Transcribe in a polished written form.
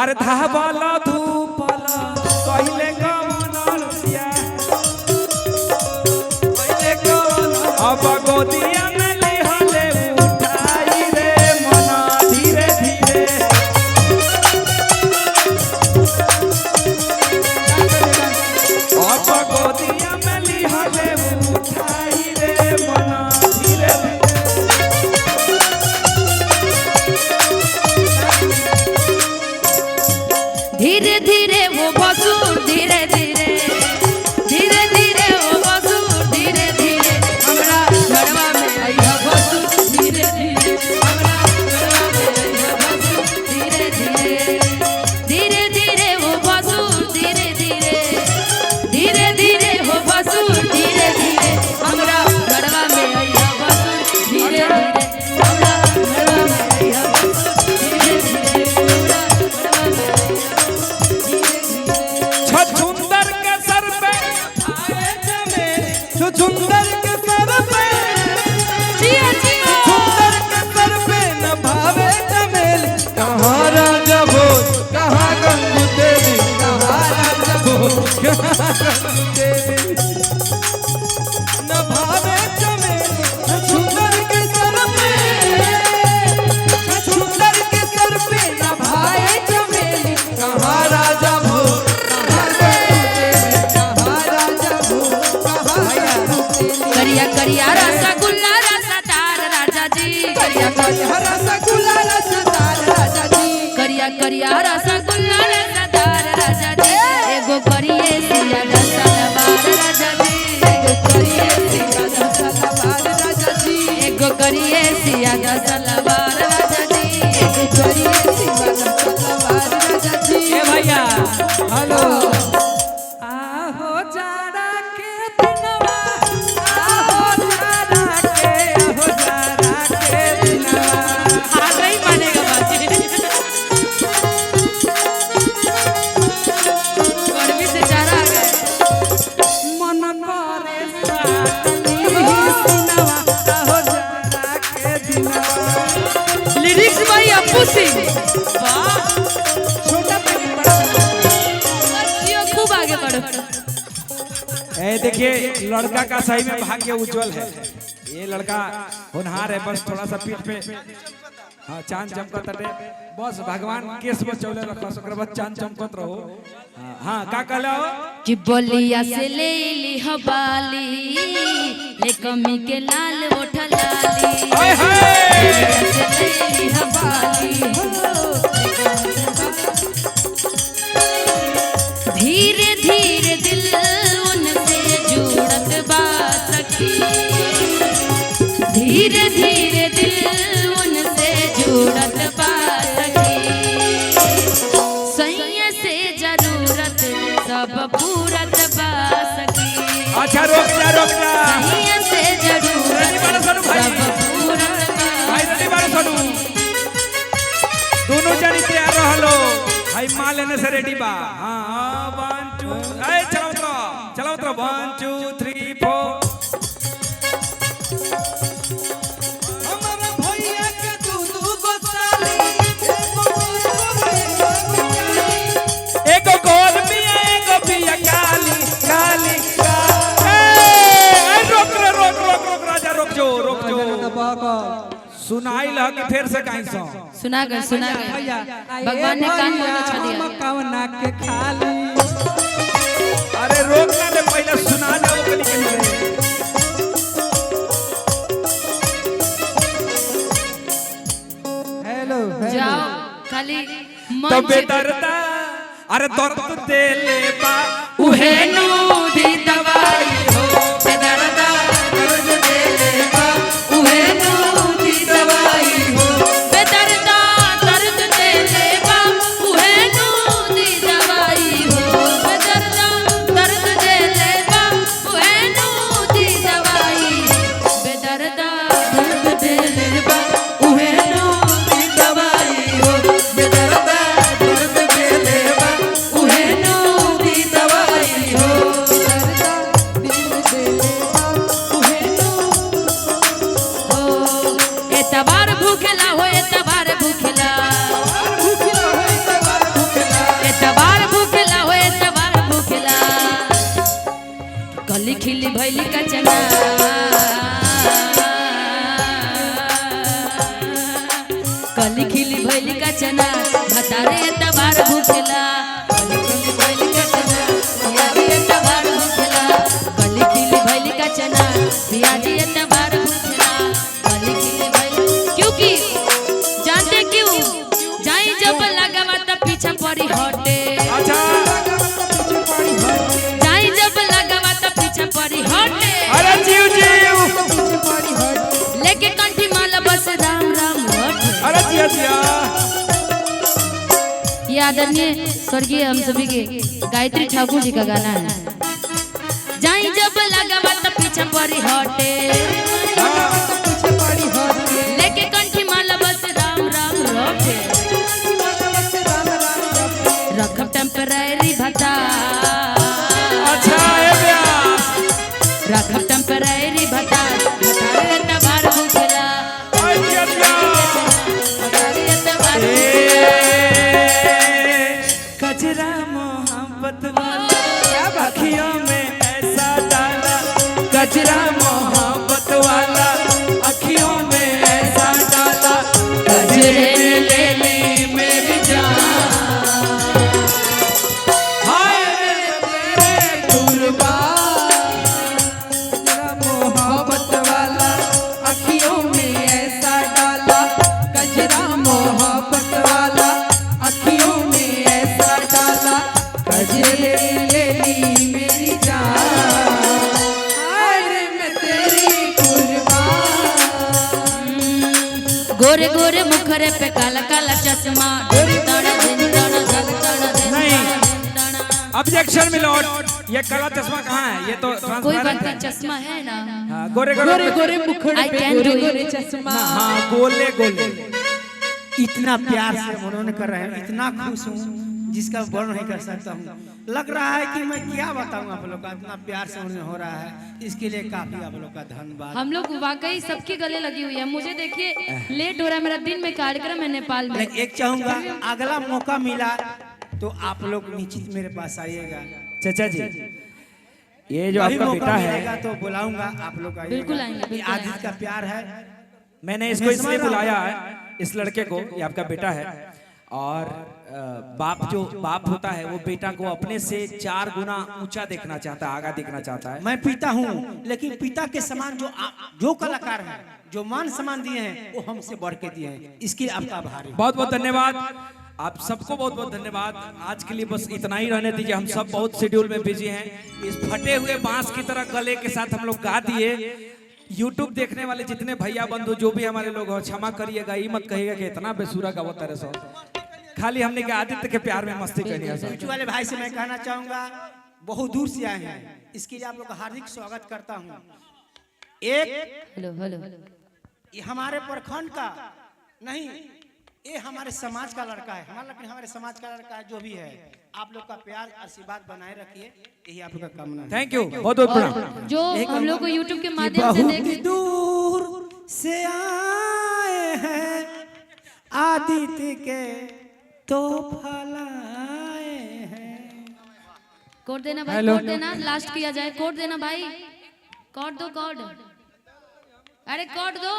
अरे धावल धूपल कहले कमनरिया कहले कमन अब गोदिया में लिहले उठाई रे मन धीरे धीरे अब गोदिया में लिहले उठाई रे मन धीरे धीरे धीरे वो बसुर धीरे धीरे धीरे धीरे वो बसुर धीरे धीरे हमरा घरवा में आइया बसुर धीरे धीरे हमरा घरवा में आइया बसुर धीरे धीरे धीरे धीरे वो बसुर धीरे धीरे धीरे धीरे वो बसुर धीरे धीरे हमरा घरवा में आइया बसुर धीरे धीरे हमरा घरवा में आइया बसुर धीरे धीरे छछुंदर के सर पे आए जमे छछुंदर के सर पे जिया जिया छछुंदर के सर पे न भावे जमेल कहाँ राजा भोज कहाँ गंगू देवी कहाँ राजा भोज कहाँ गंगू देवी न भावे जमेल छछुंदर के सर पे छछुंदर के सर पे न भावे जमेल कहाँ राजा भोज करिया करिया रसगुल्ला रसदार राजा जी करिया करिया रसगुल्ला रसदार राजा जी करिया करिया रसगुल्ला रसदार राजा जी एगो करिए सिया रसलवार राजा जी एगो करिए सिया रसलवार राजा जी एगो करिए सिया रसलवार राजा जी एगो करिए सिया रसलवार राजा जी ए भैया हेलो आहो जाड़ा के दिनवा आहो जाड़ा के दिनवा आ गई मानेगा बात गर्मी से चारा आ गए मन करे साली सिनवा आहो जाड़ा के दिनवा लिरिक्स भाई अप्पू सिंह वाह छोटा पे बड़ा बच्चियों खूब आगे बढ़ो ए देखिए लड़का का सही में भाग्य उज्जवल है। ये लड़का होनहार है, बस थोड़ा सा पीठ पे हाँ चांद चमकत है, बस भगवान केस में चौले रखा सकरे बस चांद चमकत रहो। हाँ का कहला हो कि बोलिया से ले ली हबाली ले कमी के लाल ओठ लाली ओए होए बोलिया से ले ली हबाली धीरे धीरे दिल उनसे जुड़त बा सखी धीरे धीरे दिल उनसे जुड़त बा सखी सैया से जरूरत सब पूरत बा सखी अच्छा रोक जा सैया से जरूरत सब पूरत बा भाई रेडी बारो सोनू दोनों जनी तैयार रहलो भाई मां लेने से रेडी बा हां 1 2 ए चलाओ उतरो 1 2 3 4 हमारा भैया के दू गो साली एगो गोल पिया एगो पिया काली काली ए रोक राजा रोक जो सुनाई लह कि फिर से कहीं सो सुना गए भगवान ने कान खोल के छोड़ दिया कवना के खाली अरे रोकना दे पहले सुना जाओ कली के लिए हेलो जाओ खाली तो मन बेदर्दा अरे दर्द दे ले बा उहे नु दी दवाई हो बेदर्दा दर्द दे ले बा उहे नु दी दवाई हो बेदर्दा दर्द दे ले बा उहे नु दी दवाई हो बेदर्दा दर्द दे ले बा उहे नु दी दवाई बेदर्दा दर्द दे ले बा उहे नु दी दवाई हो बेदर्दा दर्द दे ले बा उहे नु दी दवाई हो भतारे एतबार भूखेला कली खिली भइल का चना पियाजी एतबार भूखेला कली खिली भइल का चना पियाजी एतबार भूखेला कली खिली भइल क्योंकि जानते क्यों जाई जब लगावा त पीछे पड़ी हटे अच्छा जाई जब लगावा त पीछे पड़ी हटे अरे जीव जीव लेके कंठी माला बस राम राम लौटे अरे जिया जिया ये आदरणीय स्वर्गीय हम सभी के गायत्री ठाकुर जी का गाना है जाई जब लगावा त पीछे पड़ी हटे लेके कंठी माला बस राम राम लौटे रखब टेम्पररी भत्ता अच्छा ए ब्यास रखब टेम्पररी भत्ता भतारे एतबार भूखेला ओए जिया जिया भतारे एतबार कजरा मोहब्बत वाला अखियों में ऐसा डाला कजरा मोहब्बत वाला अखियों में ऐसा डाला कजरे ने ले ली मेरी जान हाय रे तेरे कुर्बान कजरा मोहब्बत वाला अखियों में ऐसा डाला कजरा मोहब्बत वाला अखियों में ऐसा डाला कजरे ले ली मेरी जान हाय रे मैं तेरी कुर्बान गोरे गोरे मुखरे पे काला काला चश्मा ऑब्जेक्शन मिलोड ये काला चश्मा कहाँ है ये तो कोई ट्रांसपेरेंट बात है नहीं चश्मा है ना हाँ, गोरे गोरे गोरे मुखड़े I Pay can do Gore it. चश्मा हाँ गोले गोले इतना प्यार से उन्होंने कर रहे हैं, इतना खुश हूँ जिसका वर्णन नहीं कर सकता हूँ। लग रहा है कि मैं क्या बताऊँ आप लोग का, इतना प्यार से उन्हें हो रहा है, इसके लिए काफी आप लोग का धन्यवाद। हम लोग वाकई सबके गले लगी हुई है। मुझे देखिए लेट हो रहा है, मेरा दिन में कार्यक्रम है नेपाल में। मैं एक चाहूंगा अगला मौका मिला तो आप लोग निश्चित मेरे पास आइएगा। चाचा जी ये जो वही आपका मौका बेटा मिलेगा है तो बुलाऊंगा, आप लोग आइएगा। बिल्कुल आएंगे, बिल्कुल ये आदित्य का प्यार है। मैंने इसको इसलिए बुलाया है, इस लड़के को, ये आपका बेटा है और बाप होता है वो बेटा को अपने से 4 गुना ऊंचा देखना चाहता है, आगा देखना चाहता है। मैं पिता हूँ, लेकिन पिता के समान जो कलाकार हैं, जो मान सम्मान दिए हैं वो हमसे बढ़ के दिए हैं, इसके लिए आपका आभारी। बहुत बहुत धन्यवाद आप सबको, बहुत बहुत धन्यवाद। आज के लिए बस इतना ही रहने दीजिए, हम सब बहुत शेड्यूल में बिजी हैं। इस फटे हुए बांस की तरह गले के साथ हम लोग गा दिए। यूट्यूब देखने वाले जितने भैया बंधु जो भी हमारे लोग हो, क्षमा करिएगा, ये मत कहिएगा कि इतना बेसुरा गावत तरह से। खाली हमने के आदित्य के प्यार में मस्ती करनी है। यूट्यूब वाले भाई से मैं कहना चाहूंगा, बहुत दूर से आए हैं, इसके लिए आप लोग का हार्दिक स्वागत करता हूँ। एक हेलो हेलो ये हमारे प्रखंड का नहीं, ये हमारे समाज का लड़का है, हमारे समाज का लड़का है। जो भी है आप लोग का प्यार आशीर्वाद बनाए रखिए, यही आप लोग का कामना है। थैंक यू, बहुत बहुत प्रणाम। जो हम लोग को यूट्यूब के माध्यम से बहुत देख दूर से आए हैं, आदित्य के तो फलाए हैं। कोड देना भाई, कोड देना, लास्ट किया जाए, कोड देना भाई, कोड दो, कोड, अरे कोड दो।